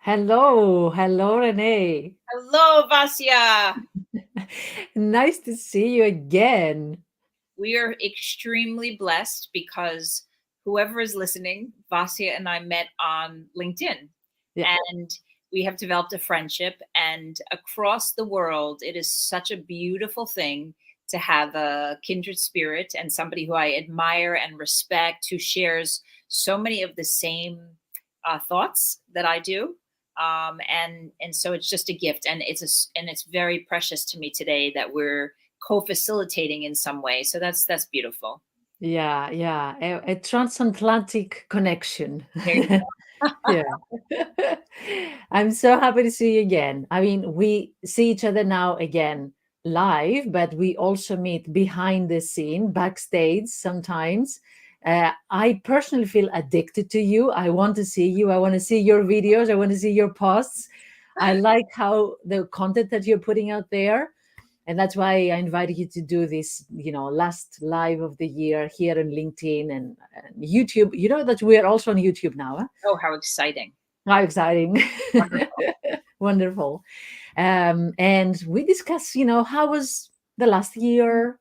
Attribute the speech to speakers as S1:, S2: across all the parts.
S1: Hello, Renee.
S2: Hello, Vasya.
S1: Nice to see you again.
S2: We are extremely blessed because whoever is listening, Vasya and I met on LinkedIn,
S1: Yeah,
S2: and we have developed a friendship. And across the world, it is such a beautiful thing to have a kindred spirit and somebody who I admire and respect, who shares so many of the same thoughts that I do. And so it's just a gift, and it's very precious to me today that we're co-facilitating in some way. So that's beautiful.
S1: yeah. A transatlantic connection.
S2: There you go.
S1: Yeah. I'm so happy to see you again. I mean, we see each other now again live, but we also meet behind the scene, backstage sometimes. I personally feel addicted to you. I want to see you. I want to see your videos. I want to see your posts. I like how the content that you're putting out there. And that's why I invited you to do this, last live of the year here on LinkedIn and YouTube. You know that we are also on YouTube now. Huh?
S2: Oh, how exciting.
S1: How exciting.
S2: Wonderful.
S1: Wonderful. And we discuss, how was the last year,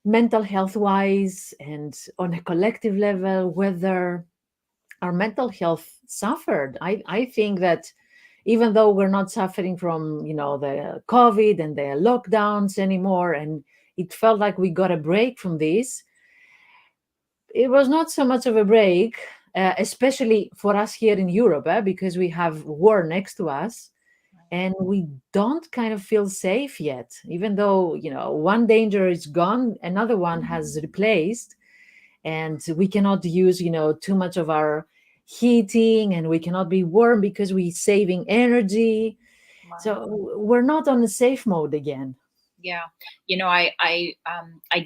S1: mental health wise, and on a collective level, whether our mental health suffered. I think that even though we're not suffering from, the COVID and the lockdowns anymore, and it felt like we got a break from this, it was not so much of a break, especially for us here in Europe, because we have war next to us and we don't kind of feel safe yet. Even though, one danger is gone, another one has replaced, and we cannot use, too much of our heating, and we cannot be warm because we're saving energy.
S2: Wow.
S1: So we're not on the safe mode again.
S2: Yeah. I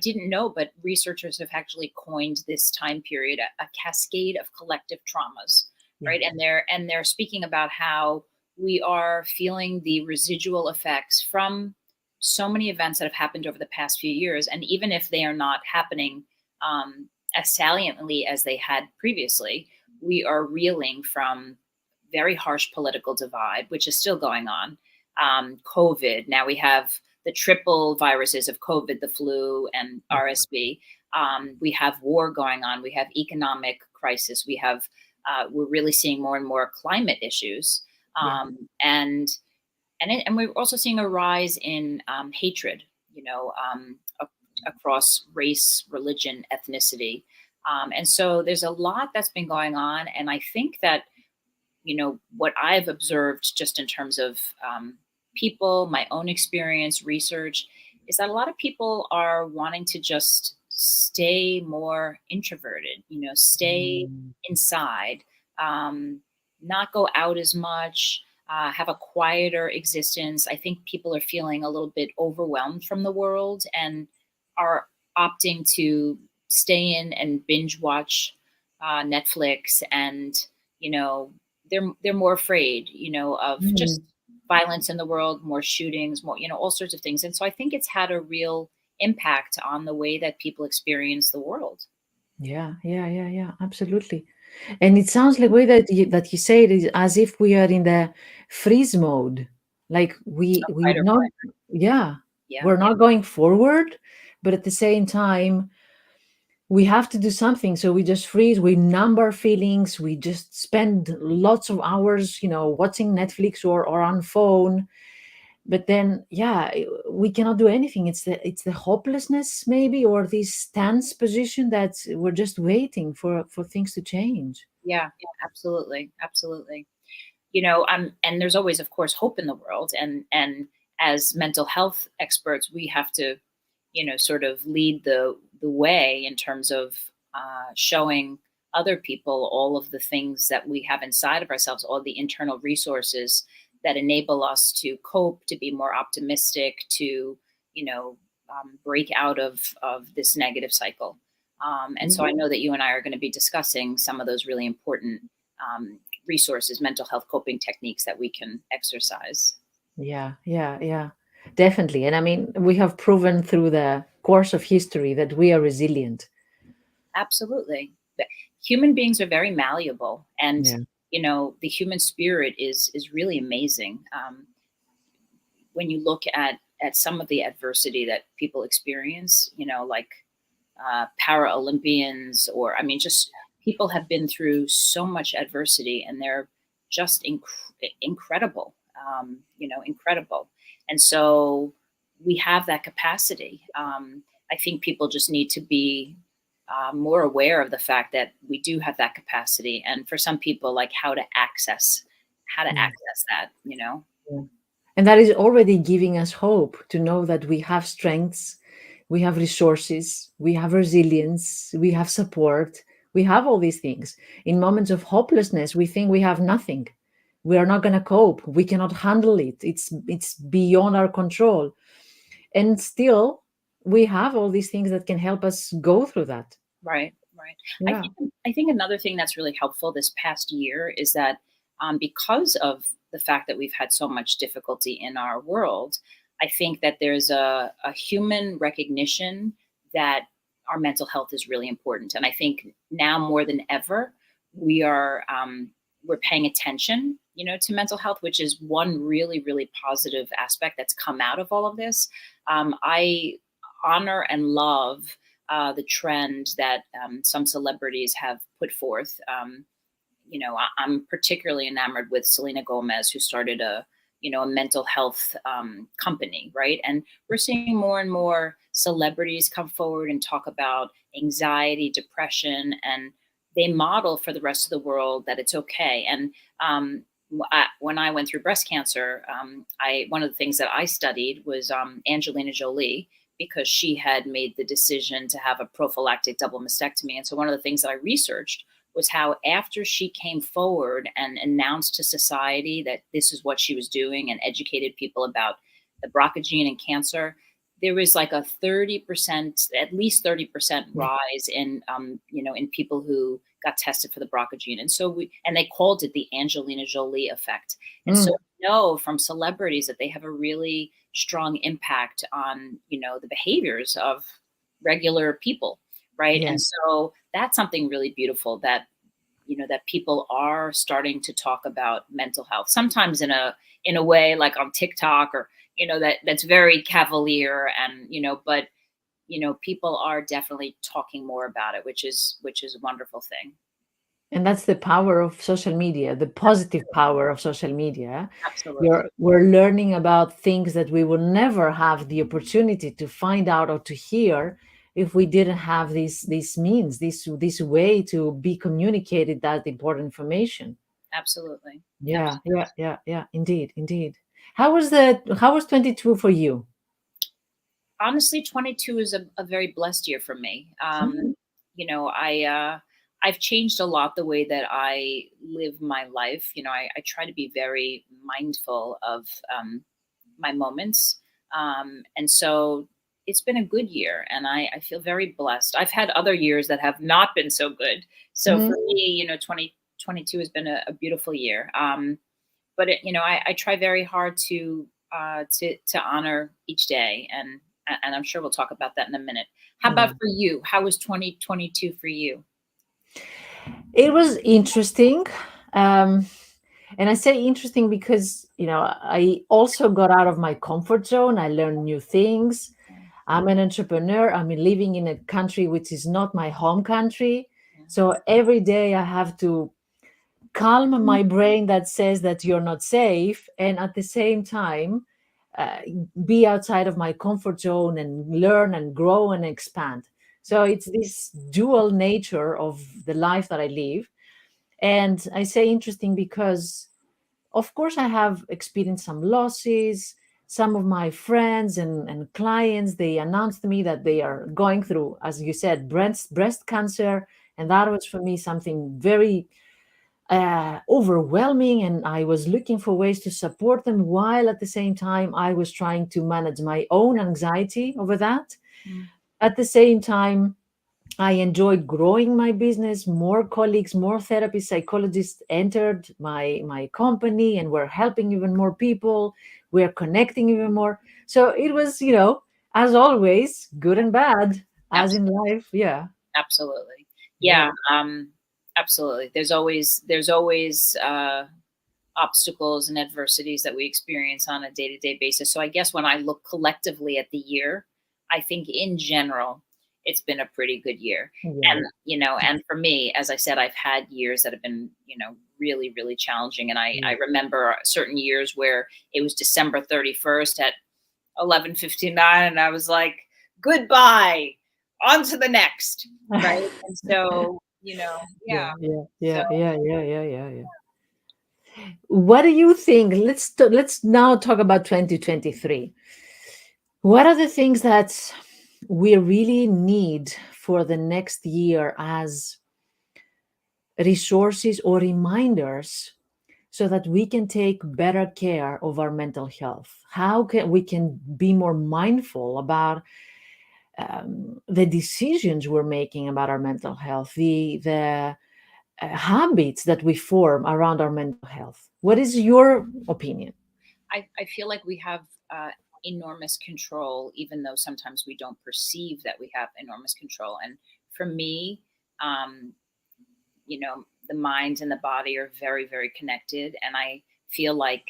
S2: didn't know, but researchers have actually coined this time period a cascade of collective traumas,
S1: Yeah.
S2: right? And they're speaking about how we are feeling the residual effects from so many events that have happened over the past few years. And even if they are not happening as saliently as they had previously, we are reeling from very harsh political divide, which is still going on. COVID. Now we have the triple viruses of COVID, the flu, and
S1: Yeah.
S2: RSV. We have war going on. We have economic crisis. We're really seeing more and more climate issues,
S1: Yeah.
S2: and we're also seeing a rise in hatred. Across race, religion, ethnicity, and so there's a lot that's been going on. And I think that what I've observed just in terms of people, my own experience, research, is that a lot of people are wanting to just stay more introverted, stay
S1: Mm.
S2: inside, not go out as much, have a quieter existence. I think people are feeling a little bit overwhelmed from the world and are opting to stay in and binge watch Netflix, and you know they're more afraid, of just
S1: Mm.
S2: violence in the world, more shootings, more, all sorts of things. And so I think it's had a real impact on the way that people experience the world.
S1: Yeah, absolutely. And it sounds like way that you say it is as if we are in the freeze mode. Like we
S2: Fight or
S1: not,
S2: flight.
S1: yeah,
S2: Yeah.
S1: we're not going forward, but at the same time, we have to do something. So we just freeze, we numb our feelings, we just spend lots of hours, watching Netflix or on phone. But then, yeah, we cannot do anything. It's the hopelessness maybe, or this tense position that we're just waiting for things to change.
S2: Yeah, absolutely. Absolutely. And there's always, of course, hope in the world. And as mental health experts, we have to, sort of lead the way in terms of showing other people all of the things that we have inside of ourselves, all the internal resources that enable us to cope, to be more optimistic, to, break out of this negative cycle. And so I know that you and I are going to be discussing some of those really important resources, mental health coping techniques that we can exercise.
S1: Yeah, definitely. And I mean, we have proven through the course of history that we are resilient.
S2: Absolutely. Human beings are very malleable. And
S1: Yeah.
S2: the human spirit is really amazing. When you look at some of the adversity that people experience, like para-Olympians, or I mean, just people have been through so much adversity, and they're just incredible, incredible. And so we have that capacity. I think people just need to be more aware of the fact that we do have that capacity, and for some people, like
S1: Yeah.
S2: how to access that.
S1: Yeah. And that is already giving us hope to know that we have strengths, we have resources, we have resilience, we have support, we have all these things. In moments of hopelessness, we think we have nothing. We are not going to cope. We cannot handle it. It's beyond our control. And still, we have all these things that can help us go through that.
S2: Right, right. I
S1: Yeah.
S2: think I think another thing that's really helpful this past year is that, because of the fact that we've had so much difficulty in our world, I think that there's a human recognition that our mental health is really important, and I think now more than ever we're paying attention, to mental health, which is one really really positive aspect that's come out of all of this. I honor and love the trend that some celebrities have put forth. I'm particularly enamored with Selena Gomez, who started a mental health company, right? And we're seeing more and more celebrities come forward and talk about anxiety, depression, and they model for the rest of the world that it's okay. And when I went through breast cancer, one of the things that I studied was Angelina Jolie, because she had made the decision to have a prophylactic double mastectomy. And so one of the things that I researched was how, after she came forward and announced to society that this is what she was doing and educated people about the BRCA gene and cancer, there was like a 30%, at least 30% rise in people who got tested for the BRCA gene. And so they called it the Angelina Jolie effect. And so we know from celebrities that they have a really strong impact on, the behaviors of regular people. Right.
S1: Yeah.
S2: And so that's something really beautiful that, that people are starting to talk about mental health, sometimes in a way like on TikTok, or, that's very cavalier, and, but, people are definitely talking more about it, which is a wonderful thing.
S1: And that's the power of social media, the positive power of social media.
S2: Absolutely.
S1: We're learning about things that we will never have the opportunity to find out or to hear if we didn't have these means, this way to be communicated that important information.
S2: Absolutely.
S1: Yeah,
S2: Absolutely.
S1: yeah, yeah, yeah. Indeed, indeed. How was 22 for you?
S2: Honestly, 22 is a very blessed year for me.
S1: Mhm.
S2: I've changed a lot the way that I live my life. I try to be very mindful of my moments. And so it's been a good year, and I feel very blessed. I've had other years that have not been so good. So
S1: Mhm.
S2: for me, 2022 has been a beautiful year. But I try very hard to honor each day, and I'm sure we'll talk about that in a minute. How about
S1: Yeah.
S2: for you? How was 2022 for you?
S1: It was interesting. Um, and I say interesting because, I also got out of my comfort zone. I learned new things.
S2: Yeah,
S1: I'm an entrepreneur. I'm living in a country which is not my home country.
S2: yeah,
S1: So every day I have to calm my brain that says that you're not safe, and at the same time, uh, be outside of my comfort zone and learn and grow and expand. So it's this dual nature of the life that I live. And I say interesting because, of course, I have experienced some losses. Some of my friends and clients, they announced to me that they are going through, as you said, breast cancer. And that was for me something very overwhelming. And I was looking for ways to support them while at the same time I was trying to manage my own anxiety over that.
S2: mm,
S1: At the same time, I enjoyed growing my business. More colleagues, more therapists, psychologists entered my company, and we're helping even more people. We're connecting even more. So it was, as always, good and bad, as in
S2: absolutely,
S1: life. Yeah,
S2: absolutely. Yeah.
S1: yeah.
S2: Absolutely. There's always obstacles and adversities that we experience on a day-to-day basis. So I guess when I look collectively at the year, I think in general, it's been a pretty good year.
S1: Yeah.
S2: And for me, as I said, I've had years that have been, really, really challenging. And I remember certain years where it was December 31st at 11:59, and I was like, goodbye, on to the next. Right. And so,
S1: Yeah,
S2: yeah.
S1: yeah,
S2: So
S1: yeah, yeah, yeah, yeah, yeah, yeah. What do you think? Let's now talk about 2023. What are the things that we really need for the next year as resources or reminders so that we can take better care of our mental health? How can we can be more mindful about the decisions we're making about our mental health, the habits that we form around our mental health? What is your opinion?
S2: I feel like we have enormous control, even though sometimes we don't perceive that we have enormous control. And for me, um, the mind and the body are very, very connected. And I feel like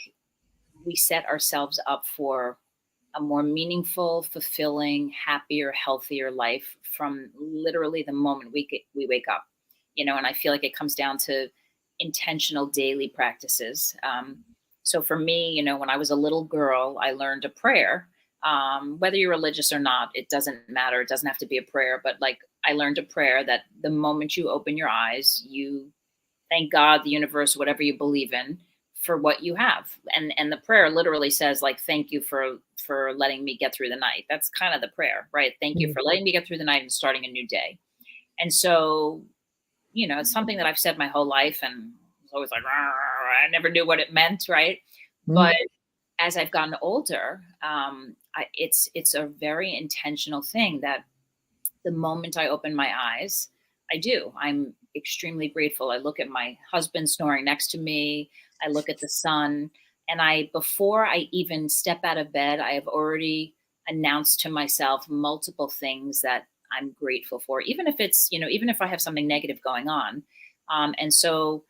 S2: we set ourselves up for a more meaningful, fulfilling, happier, healthier life from literally the moment we wake up. And I feel like it comes down to intentional daily practices. So for me, when I was a little girl, I learned a prayer. Whether you're religious or not, it doesn't matter. It doesn't have to be a prayer, but like I learned a prayer that the moment you open your eyes, you thank God, the universe, whatever you believe in, for what you have. And the prayer literally says like, thank you for letting me get through the night. That's kind of the prayer, right? Thank you
S1: Mm,
S2: for letting me get through the night and starting a new day. And so, it's something that I've said my whole life, and it's always like, I never knew what it meant, right?
S1: mm,
S2: But as I've gotten older, it's a very intentional thing that the moment I open my eyes, I do. I'm extremely grateful. I look at my husband snoring next to me. I look at the sun. And before I even step out of bed, I have already announced to myself multiple things that I'm grateful for, even if even if I have something negative going on. And so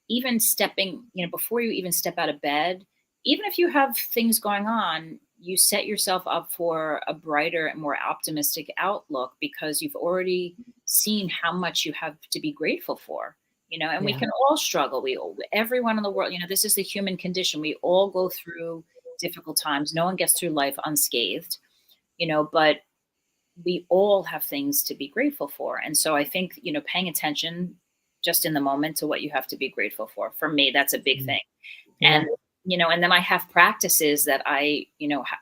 S2: even stepping, before you even step out of bed, even if you have things going on, you set yourself up for a brighter and more optimistic outlook because you've already seen how much you have to be grateful for. And we
S1: yeah.
S2: can all struggle. Everyone in the world, this is the human condition. We all go through difficult times. No one gets through life unscathed, but we all have things to be grateful for. And so I think, paying attention just in the moment to what you have to be grateful for me, that's a big
S1: Mm,
S2: thing.
S1: yeah.
S2: And and then I have practices that I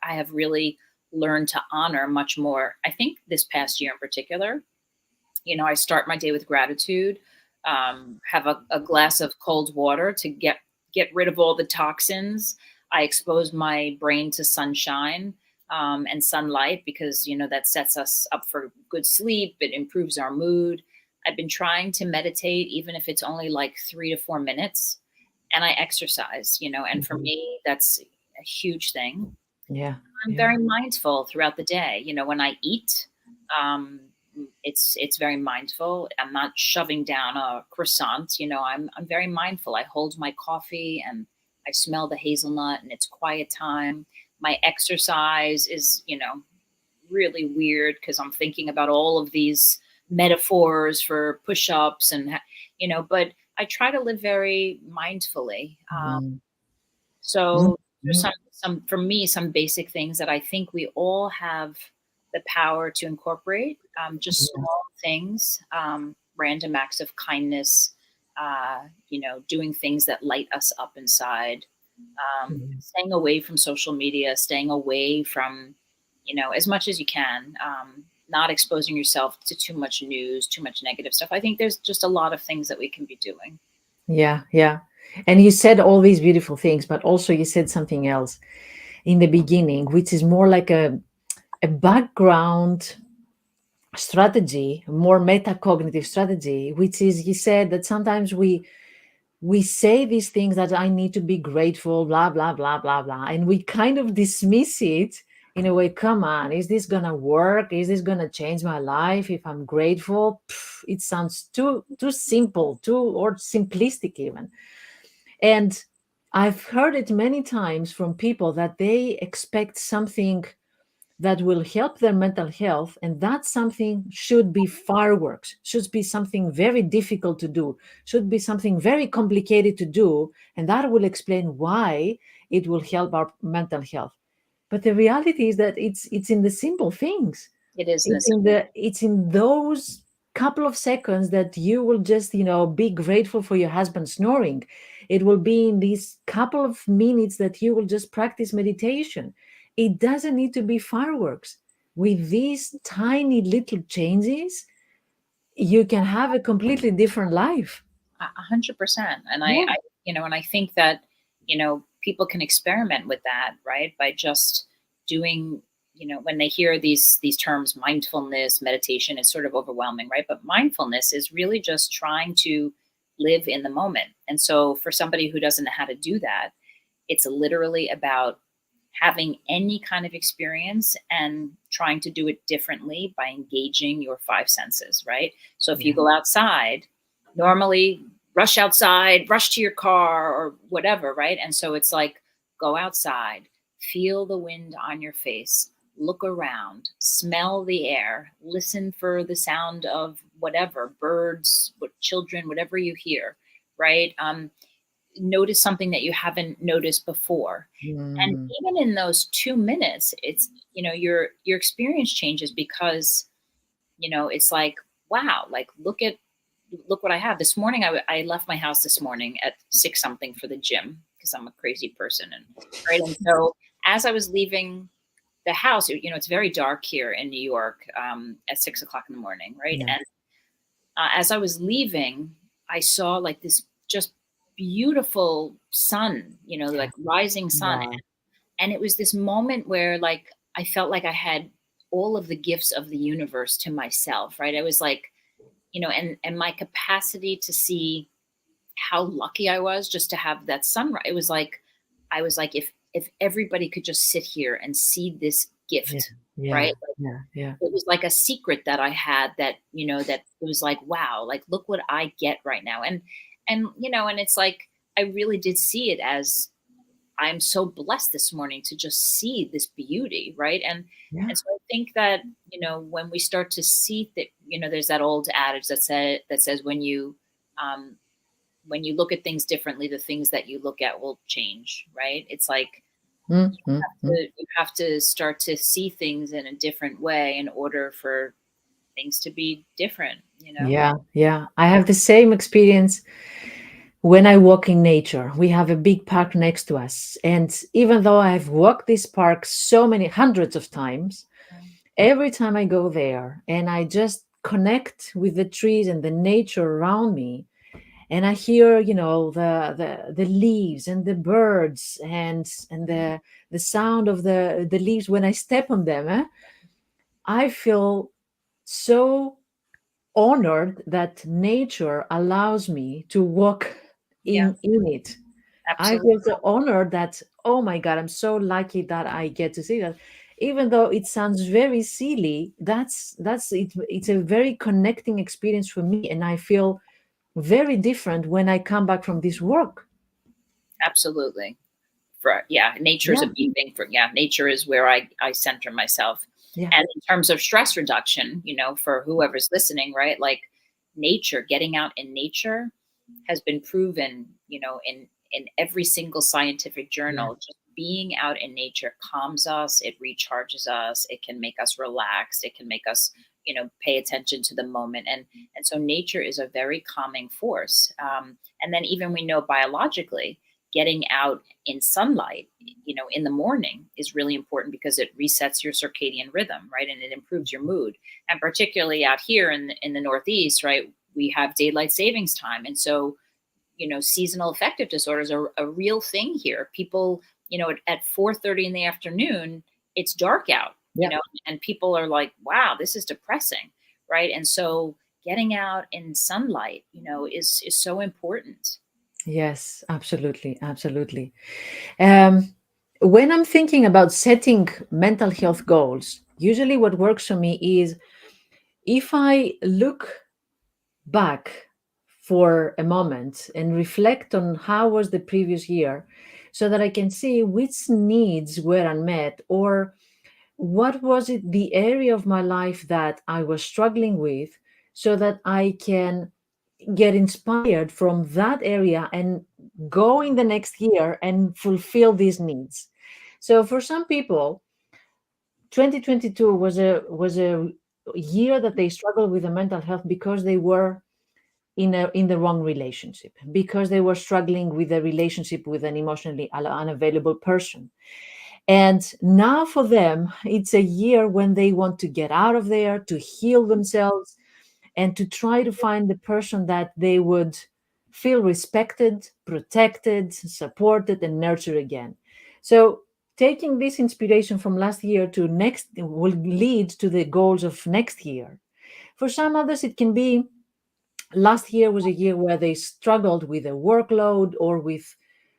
S2: have really learned to honor much more. I think this past year in particular, I start my day with gratitude, have a glass of cold water to get rid of all the toxins. I expose my brain to sunshine, and sunlight, because that sets us up for good sleep. It improves our mood. I've been trying to meditate, even if it's only like 3 to 4 minutes, and I exercise, and for
S1: Mhm.
S2: me, that's a huge thing.
S1: Yeah.
S2: I'm
S1: Yeah.
S2: very mindful throughout the day. When I eat, um, it's very mindful. I'm not shoving down a croissant. I'm very mindful. I hold my coffee and I smell the hazelnut, and it's quiet time. My exercise is, really weird because I'm thinking about all of these metaphors for push-ups but I try to live very mindfully.
S1: Mm, mm,
S2: So there's
S1: mhm.
S2: some for me, some basic things that I think we all have the power to incorporate. Just
S1: Yeah.
S2: small things, random acts of kindness, doing things that light us up inside.
S1: Mhm.
S2: Staying away from social media, staying away from, as much as you can. Not exposing yourself to too much news, too much negative stuff. I think there's just a lot of things that we can be doing.
S1: Yeah. Yeah. And you said all these beautiful things, but also you said something else in the beginning, which is more like a background strategy, more metacognitive strategy, which is you said that sometimes we say these things that I need to be grateful, blah, blah, blah, blah, blah. And we kind of dismiss it in a way, come on, is this gonna work? Is this gonna change my life if I'm grateful? It sounds too simple, too or simplistic even. And I've heard it many times from people that they expect something that will help their mental health, and that something should be fireworks, should be something very difficult to do, should be something very complicated to do, and that will explain why it will help our mental health. But the reality is that it's in the simple things.
S2: It is
S1: It's
S2: necessary.
S1: in those couple of seconds that you will just, be grateful for your husband snoring. It will be in these couple of minutes that you will just practice meditation. It doesn't need to be fireworks. With these tiny little changes, you can have a completely different life.
S2: 100%. And
S1: Yeah.
S2: and I think that, people can experiment with that, right? By just doing, when they hear these terms, mindfulness, meditation, it's sort of overwhelming, right? But mindfulness is really just trying to live in the moment. And so for somebody who doesn't know how to do that, it's literally about having any kind of experience and trying to do it differently by engaging your five senses, right? So if you
S1: Yeah.
S2: go outside, normally rush outside, rush to your car or whatever, right? And so it's like, go outside, feel the wind on your face, look around, smell the air, listen for the sound of whatever, birds, children, whatever you hear, right? Notice something that you haven't noticed before. And
S1: Mm.
S2: even in those 2 minutes, it's, your experience changes because, it's like, wow, like look what I have this morning. I left my house this morning at 6 something for the gym because I'm a crazy person. And right. And so as I was leaving the house, it's very dark here in New York, at 6 o'clock in the morning. Right.
S1: Yeah.
S2: And as I was leaving, I saw like this just beautiful sun,
S1: Yeah.
S2: like rising sun.
S1: Wow.
S2: And it was this moment where like I felt like I had all of the gifts of the universe to myself, right? I was like, and my capacity to see how lucky I was just to have that sunrise. It was like I was like, if everybody could just sit here and see this
S1: Yeah.
S2: gift,
S1: Yeah.
S2: right?
S1: Yeah. Yeah.
S2: It was like a secret that I had that, that it was like, wow, like look what I get right now. And it's like I really did see it as I'm so blessed this morning to just see this beauty, right?
S1: Yeah.
S2: And so I think that, when we start to see that, there's that old adage that says when you look at things differently, the things that you look at will change, right? It's like
S1: Mm, mm, mm.
S2: you have to start to see things in a different way in order for things to be different.
S1: Yeah, yeah. I have the same experience when I walk in nature. We have a big park next to us. And even though I've walked this park so many hundreds of times, every time I go there and I just connect with the trees and the nature around me, and I hear, the leaves and the birds and the sound of the leaves when I step on them, I feel so honored that nature allows me to walk
S2: Yeah,
S1: in it. I
S2: absolutely.
S1: feel so honored that, oh my God, I'm so lucky that I get to see that. Even though it sounds very silly, that's it. It's a very connecting experience for me, and I feel very different when I come back from this work.
S2: Absolutely. Yeah, nature is a
S1: Yeah,
S2: big thing nature is where I center myself.
S1: yeah,
S2: And in terms of stress reduction, for whoever's listening, right? Like nature, getting out in nature has been proven, in every single scientific
S1: yeah,
S2: journal. Just being out in nature calms us, it recharges us, it can make us relaxed, it can make us, pay attention to the moment. And so nature is a very calming force. And then even we know biologically, getting out in sunlight, in the morning is really important because it resets your circadian rhythm, right? And it improves your mood. And particularly out here in the Northeast, right? We have daylight savings time. And so, seasonal affective disorders are a real thing here. People, at 4:30 in the afternoon, it's dark out,
S1: yeah.
S2: and people are like, wow, this is depressing. Right. And so getting out in sunlight, is so important.
S1: Yes, absolutely, absolutely. Um, When I'm thinking about setting mental health goals, usually what works for me is if I look back for a moment and reflect on how was the previous year so that I can see which needs were unmet, or what was it the area of my life that I was struggling with, so that I can get inspired from that area and go in the next year and fulfill these needs. So for some people, 2022 was a year that they struggled with the mental health because they were in the wrong relationship, because they were struggling with a relationship with an emotionally unavailable person. And now for them, it's a year when they want to get out of there, to heal themselves, and to try to find the person that they would feel respected, protected, supported, and nurtured again. So, taking this inspiration from last year to next will lead to the goals of next year. For some others, it can be last year was a year where they struggled with a workload or with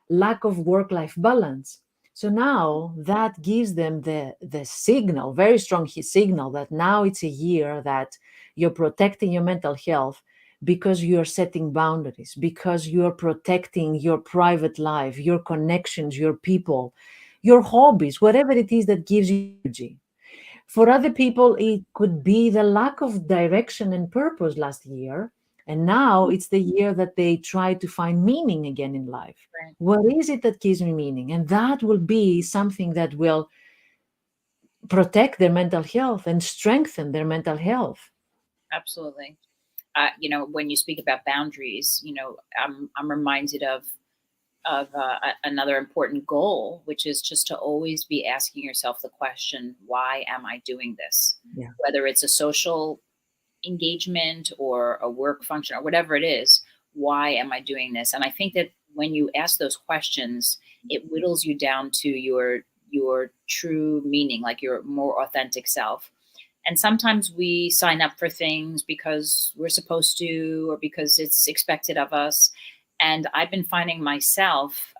S1: lack of work-life balance. So now that gives them the signal, very strong signal, that now it's a year that you're protecting your mental health because you're setting boundaries, because you're protecting your private life, your connections, your people, your hobbies, whatever it is that gives you energy. For other people, it could be the lack of direction and purpose last year. And now it's the year that they try to find meaning again in life.
S2: Right.
S1: What is it that gives me meaning? And that will be something that will protect their mental health and strengthen their mental health.
S2: Absolutely. When you speak about boundaries, I'm reminded of another important goal, which is just to always be asking yourself the question, why am I doing this?
S1: Yeah.
S2: Whether it's a social engagement or a work function or whatever it is, why am I doing this? And I think that when you ask those questions, it whittles you down to your true meaning, like your more authentic self. And sometimes we sign up for things because we're supposed to or because it's expected of us. And I've been finding myself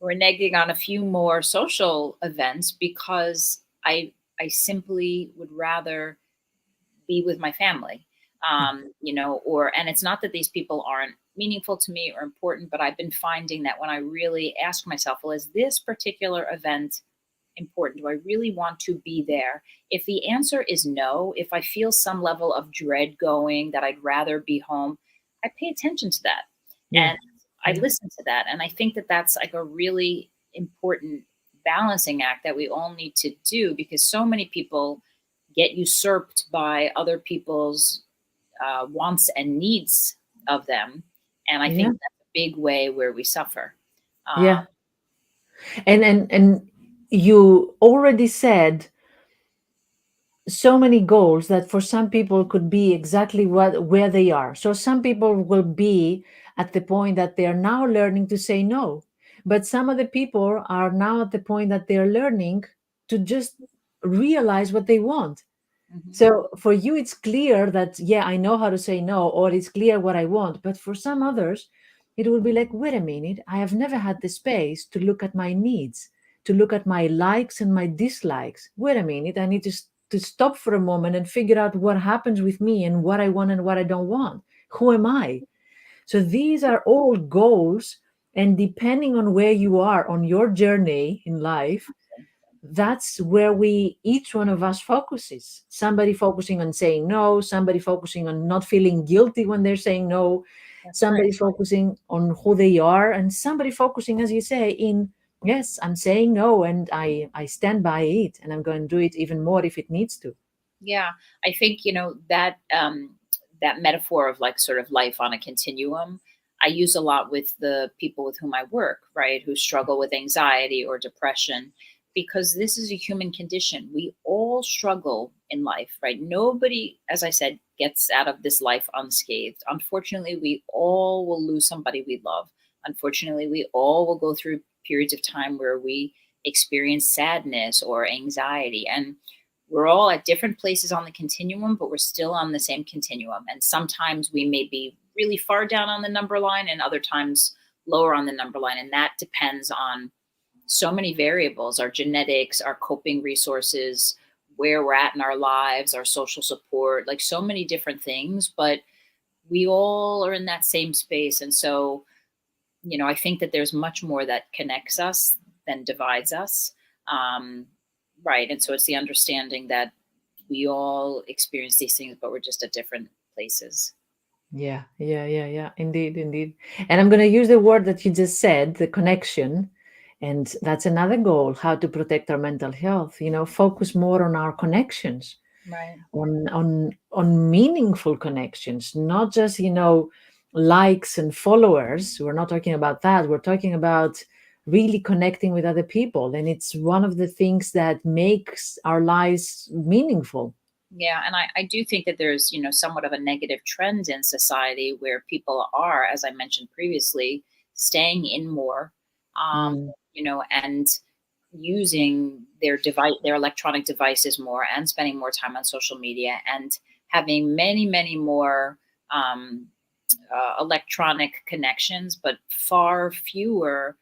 S2: reneging on a few more social events because I simply would rather be with my family. And it's not that these people aren't meaningful to me or important, but I've been finding that when I really ask myself, well, is this particular event important? Do I really want to be there? If the answer is no, if I feel some level of dread going, that I'd rather be home, I pay attention to that.
S1: Yeah.
S2: And I listen to that. And I think that that's like a really important balancing act that we all need to do, because so many people get usurped by other people's wants and needs of them. And I
S1: Yeah.
S2: think that's a big way where we suffer. Uh,
S1: Yeah. And you already said so many goals that for some people could be exactly what where they are. So some people will be at the point that they are now learning to say no, but some of the people are now at the point that they're learning to just realize what they want.
S2: mhm.
S1: So for you, it's clear that, yeah, I know how to say no, or it's clear what I want. But for some others, it will be like, wait a minute, I have never had the space to look at my needs, to look at my likes and my dislikes. Wait a minute, I need to stop for a moment and figure out what happens with me and what I want and what I don't want. Who am I? So these are all goals. And depending on where you are on your journey in life, that's where we each one of us focuses. Somebody focusing on saying no, somebody focusing on not feeling guilty when they're saying no,
S2: That's right.
S1: somebody focusing on who they are, and somebody focusing, as you say, in, yes, I'm saying no, and I stand by it, and I'm going to do it even more if it needs to.
S2: Yeah, I think that metaphor of like sort of life on a continuum, I use a lot with the people with whom I work, right, who struggle with anxiety or depression, because this is a human condition. We all struggle in life, right? Nobody, as I said, gets out of this life unscathed. Unfortunately, we all will lose somebody we love. Unfortunately, we all will go through periods of time where we experience sadness or anxiety, and we're all at different places on the continuum, but we're still on the same continuum. And sometimes we may be really far down on the number line, and other times lower on the number line. And that depends on so many variables: our genetics, our coping resources, where we're at in our lives, our social support, like so many different things. But we all are in that same space. And so, I think that there's much more that connects us than divides us. Um, right. And so it's the understanding that we all experience these things, but we're just at different places.
S1: Yeah, yeah, yeah, yeah. Indeed, indeed. And I'm going to use the word that you just said, the connection. And that's another goal, how to protect our mental health, focus more on our connections,
S2: Right.
S1: on meaningful connections, not just, likes and followers. We're not talking about that. We're talking about really connecting with other people. And it's one of the things that makes our lives meaningful.
S2: Yeah, and I do think that there's, somewhat of a negative trend in society where people are, as I mentioned previously, staying in more, um,
S1: Mm,
S2: and using their electronic devices more, and spending more time on social media, and having many, many more um, electronic connections, but far fewer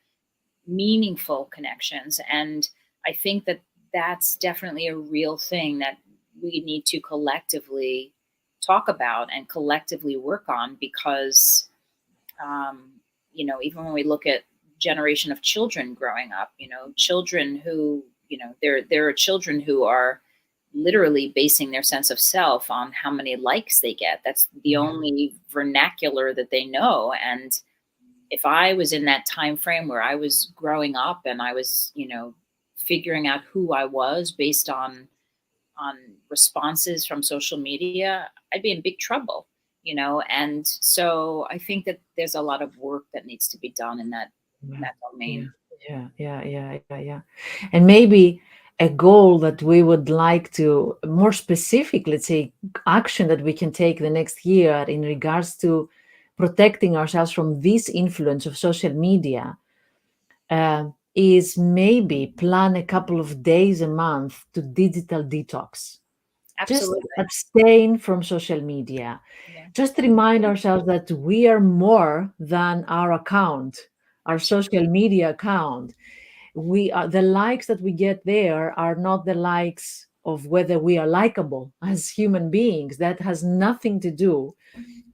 S2: meaningful connections. And I think that that's definitely a real thing that we need to collectively talk about and collectively work on, because um, even when we look at generation of children growing up, children who, there are children who are literally basing their sense of self on how many likes they get. That's the
S1: yeah,
S2: only vernacular that they know. And if I was in that time frame where I was growing up and I was, figuring out who I was based on responses from social media, I'd be in big trouble, And so I think that there's a lot of work that needs to be done in that
S1: yeah, yeah,
S2: domain.
S1: yeah, yeah, yeah, yeah, yeah. And maybe a goal that we would like to more specific, let's say, action that we can take the next year in regards to protecting ourselves from this influence of social media, is maybe plan a couple of days a month to digital detox. Just
S2: Absolutely.
S1: abstain from social media.
S2: Yeah.
S1: Just remind ourselves that we are more than our account, our social media account. We are the likes that we get there are not the likes of whether we are likable as human beings. That has nothing to do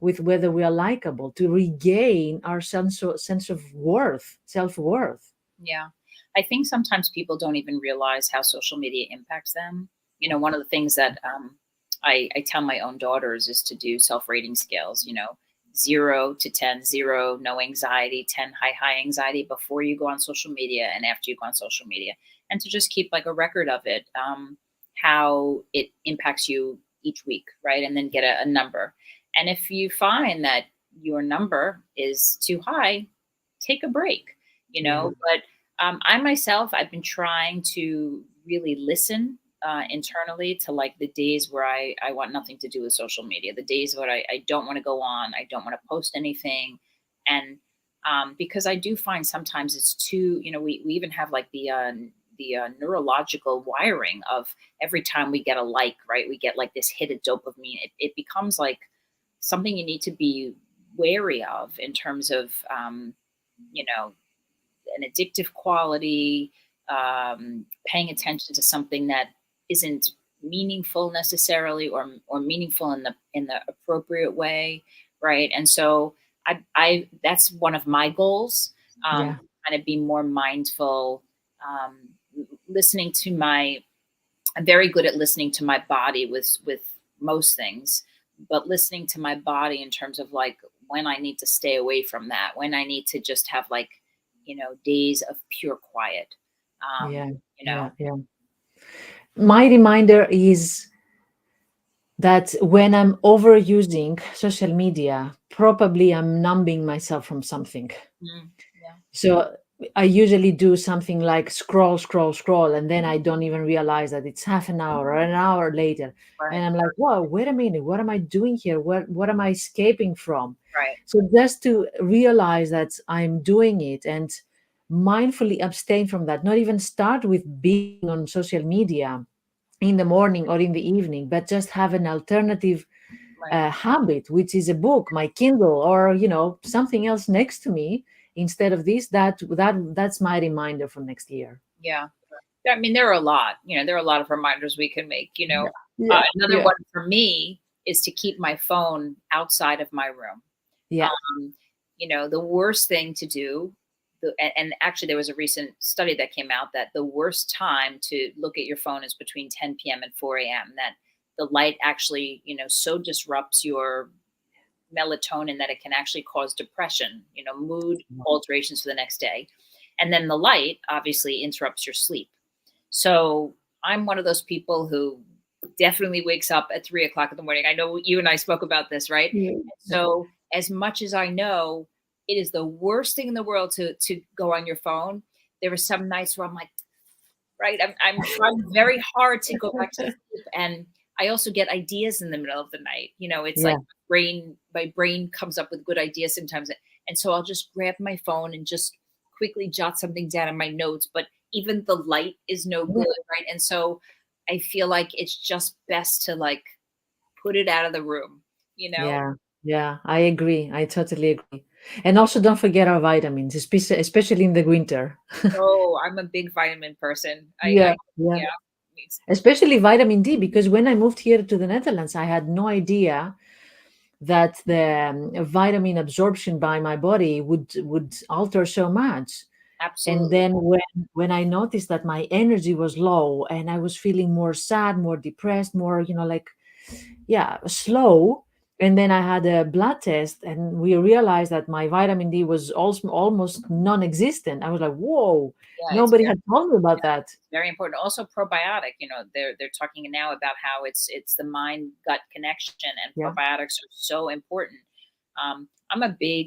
S1: with whether we are likable. To regain our sense of worth, self-worth.
S2: Yeah. I think sometimes people don't even realize how social media impacts them. One of the things that I tell my own daughters is to do self-rating scales, 0 to 10, 0, no anxiety, 10, high, high anxiety, before you go on social media and after you go on social media. And to just keep like a record of it, how it impacts you each week, right? And then get a number. And if you find that your number is too high, take a break,
S1: Yeah,
S2: but I myself, I've been trying to really listen internally to like the days where I want nothing to do with social media, the days where I don't want to go on, I don't want to post anything. And because I do find sometimes it's too, we even have like the neurological wiring of every time we get a like, right? We get like this hit of dopamine. It becomes like something you need to be wary of in terms of, you know, an addictive quality, paying attention to something that isn't meaningful necessarily, or meaningful in the appropriate way, right? And so I that's one of my goals,
S1: yeah,
S2: kind of be more mindful, um, listening to my I'm very good at listening to my body with most things, but listening to my body in terms of like when I need to stay away from that, when I need to just have like, days of pure quiet. Um,
S1: yeah,
S2: you
S1: yeah,
S2: know,
S1: yeah. My reminder is that when I'm overusing social media, probably I'm numbing myself from something.
S2: yeah,
S1: So I usually do something like scroll, scroll, scroll, and then I don't even realize that it's half an hour or an hour later.
S2: right,
S1: And I'm like, whoa, wait a minute, what am I doing here? What am I escaping from?
S2: right,
S1: So just to realize that I'm doing it and mindfully abstain from that, not even start with being on social media in the morning or in the evening, but just have an alternative
S2: right,
S1: habit, which is a book, my Kindle, or something else next to me instead of this, that's my reminder for next year.
S2: Yeah. I mean, there are a lot, there are a lot of reminders we can make,
S1: Yeah, yeah,
S2: another
S1: yeah,
S2: one for me is to keep my phone outside of my room.
S1: yeah.
S2: Um, the worst thing to do, and actually there was a recent study that came out that the worst time to look at your phone is between 10 p.m. and 4 a.m. That the light actually, so disrupts your melatonin that it can actually cause depression, mood alterations for the next day. And then the light obviously interrupts your sleep. So I'm one of those people who definitely wakes up at 3 o'clock in the morning. I know you and I spoke about this, right?
S1: Yeah.
S2: So as much as I know it is the worst thing in the world to go on your phone, there are some nights where I'm like, right, I'm trying very hard to go back to sleep. And I also get ideas in the middle of the night. It's
S1: Yeah,
S2: like my brain comes up with good ideas sometimes. And so I'll just grab my phone and just quickly jot something down in my notes. But even the light is no
S1: yeah,
S2: good, right? And so I feel like it's just best to like put it out of the room, you know?
S1: yeah, yeah. I agree. I totally agree. And also, don't forget our vitamins, especially in the winter.
S2: Oh, I'm a big vitamin person.
S1: Yeah, yeah.
S2: Yeah.
S1: Especially vitamin D, because when I moved here to the Netherlands, I had no idea that the vitamin absorption by my body would alter so much. And
S2: Absolutely.
S1: then when I noticed that my energy was low and I was feeling more sad, more depressed, more, like, yeah, slow. And then I had a blood test and we realized that my vitamin D was also almost non-existent. I was like, whoa,
S2: Yeah, it's
S1: nobody had told me about that.
S2: very important. Also probiotic, they're talking now about how it's the mind gut connection, and
S1: Yeah.
S2: probiotics are so important. I'm a big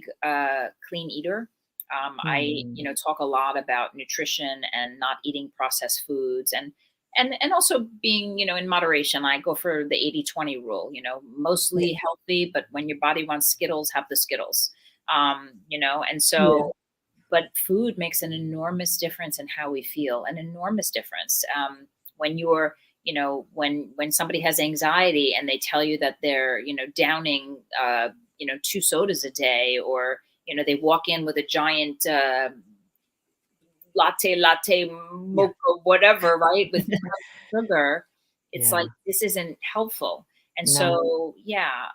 S2: clean eater. I
S1: Mm.
S2: talk a lot about nutrition and not eating processed foods, and also being in moderation. I go for the 80-20 rule,
S1: Yeah.
S2: mostly healthy, but when your body wants Skittles, have the Skittles. And
S1: Yeah.
S2: so, but food makes an enormous difference in how we feel, an enormous difference. When you're, when somebody has anxiety and they tell you that they're, downing, 2 sodas a day, or, they walk in with a giant latte,
S1: Yeah.
S2: mocha, whatever, right? With sugar, it's like,
S1: Yeah.
S2: this isn't helpful. And
S1: No.
S2: so, yeah,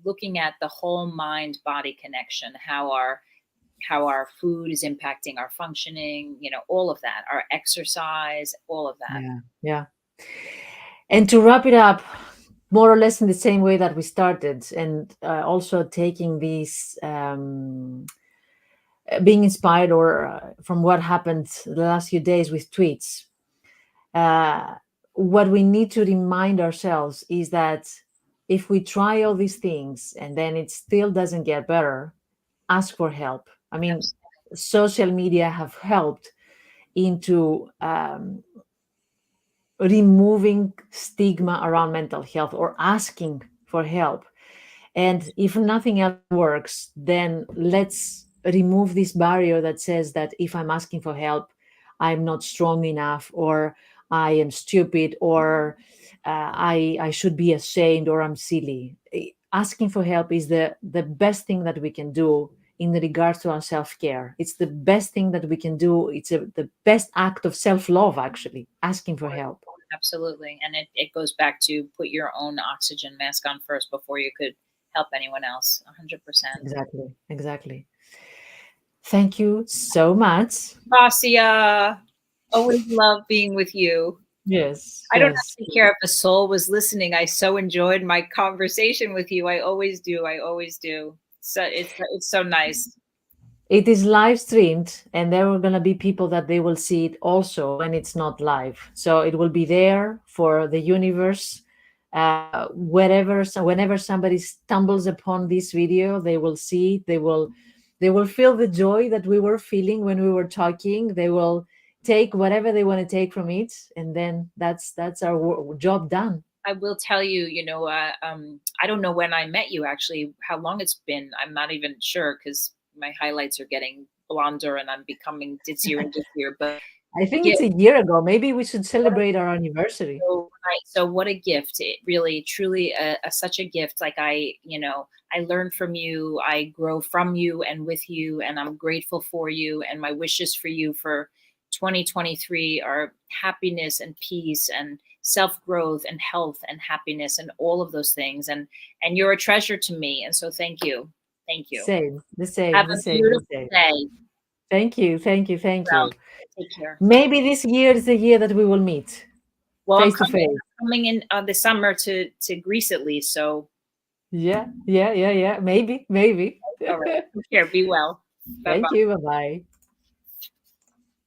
S2: looking at the whole mind body connection, how our food is impacting our functioning, all of that, our exercise, all of that.
S1: Yeah. Yeah. And to wrap it up, more or less in the same way that we started, and also taking these, being inspired or from what happened the last few days with tweets. Uh, what we need to remind ourselves is that if we try all these things and then it still doesn't get better, ask for help. I mean,
S2: Absolutely.
S1: social media have helped into removing stigma around mental health or asking for help. And if nothing else works, then let's remove this barrier that says that if I'm asking for help, I'm not strong enough, or I am stupid, or I should be ashamed, or I'm silly. Asking for help is the best thing that we can do in regards to our self-care. It's the best thing that we can do. It's the best act of self-love, actually, asking for help.
S2: Absolutely. And it goes back to put your own oxygen mask on first before you could help anyone else. 100%.
S1: Exactly. Exactly. Thank you so much.
S2: Vasia, always love being with you.
S1: Yes,
S2: I don't
S1: yes.
S2: actually care if a soul was listening. I so enjoyed my conversation with you. I always do. I always do. So it's so nice.
S1: It is live streamed, and there are going to be people that they will see it also when it's not live. So it will be there for the universe. Whenever somebody stumbles upon this video, they will see it. They will feel the joy that we were feeling when we were talking. They will take whatever they want to take from it, and then that's our job done.
S2: I will tell you, I don't know when I met you actually, how long it's been. I'm not even sure because my highlights are getting blonder and I'm becoming ditzier and ditzier. But
S1: I think it's
S2: gift.
S1: a year ago. Maybe we should celebrate our anniversary.
S2: So right. So what a gift! It really, truly, such a gift. Like I learn from you. I grow from you and with you, and I'm grateful for you. And my wishes for you for 2023 are happiness and peace and self growth and health and happiness and all of those things. And you're a treasure to me. And so thank you, thank you.
S1: Same, the same,
S2: Have
S1: the
S2: a
S1: same, the
S2: beautiful
S1: same.
S2: day.
S1: Thank you, thank you, thank
S2: Well,
S1: you.
S2: take care.
S1: Maybe this year is the year that we will meet
S2: Well,
S1: face to face.
S2: I'm coming in this summer to Greece at least. So
S1: Yeah, yeah, yeah, yeah. Maybe, maybe.
S2: all right, take care. Be well. Bye bye.
S1: Thank you. Bye bye.